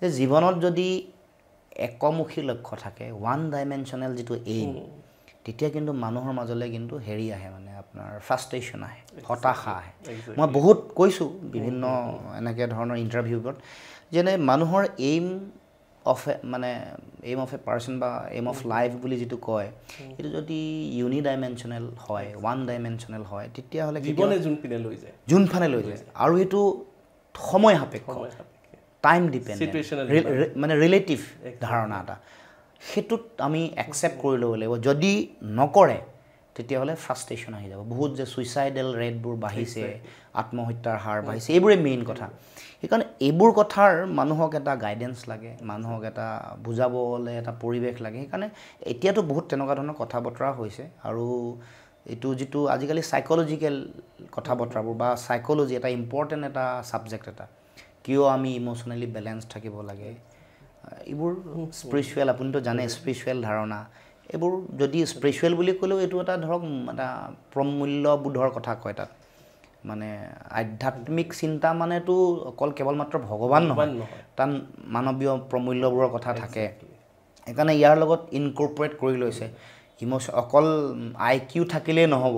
যে জীৱনত যদি একমুখী লক্ষ্য থাকে ওৱান ডাইমেনশ্যনেল যিটো এইম তেতিয়া কিন্তু মানুহৰ মাজলৈ কিন্তু হেৰি আহে মানে আপোনাৰ ফ্ৰাষ্ট্ৰেশ্যন আহে হতাশা আহে মই বহুত কৈছোঁ বিভিন্ন এনেকৈ ধৰণৰ ইণ্টাৰভিউবোৰত যেনে মানুহৰ এইম অফ মানে এইম অফ এ পাৰ্চন বা এইম অফ লাইফ বুলি যিটো কয় এইটো যদি ইউনি ডাইমেনশ্যনেল হয় ওৱান ডাইমেনশ্যনেল হয় তেতিয়াহ'লে যোনফালে লৈ যায় আৰু এইটো সময় সাপেক্ষ টাইম ডিপেণ্ডেণ্ট মানে ৰিলেটিভ ধাৰণা এটা সেইটোত আমি একচেপ্ট কৰি ল'ব লাগিব যদি নকৰে তেতিয়াহ'লে ফ্ৰাষ্ট্ৰেশ্যন আহি যাব বহুত যে ছুইচাইডেল ৰেটবোৰ বাঢ়িছে আত্মহত্যাৰ হাৰ বাঢ়িছে এইবোৰে মেইন কথা সেইকাৰণে এইবোৰ কথাৰ মানুহক এটা গাইডেঞ্চ লাগে মানুহক এটা বুজাবলৈ এটা পৰিৱেশ লাগে সেইকাৰণে এতিয়াতো বহুত তেনেকুৱা ধৰণৰ কথা বতৰা হৈছে আৰু এইটো যিটো আজিকালি চাইক'লজিকেল কথা বতৰাবোৰ বা চাইক'লজি এটা ইম্পৰ্টেণ্ট এটা ছাবজেক্ট এটা কিয় আমি ইম'চনেলি বেলেঞ্চ থাকিব লাগে এইবোৰ স্পিৰিচুৱেল আপুনিতো জানে স্পিৰিচুৱেল ধাৰণা এইবোৰ যদি স্পিৰিচুৱেল বুলি ক'লেও এইটো এটা ধৰক এটা প্ৰমূল্যবোধৰ কথা কয় তাত মানে আধ্যাত্মিক চিন্তা মানেতো অকল কেৱল মাত্ৰ ভগৱান নহয় তাত মানৱীয় প্ৰমূল্যবোৰৰ কথা থাকে সেইকাৰণে ইয়াৰ লগত ইনকৰ্পৰেট কৰি লৈছে অকল IQ থাকিলেই নহ'ব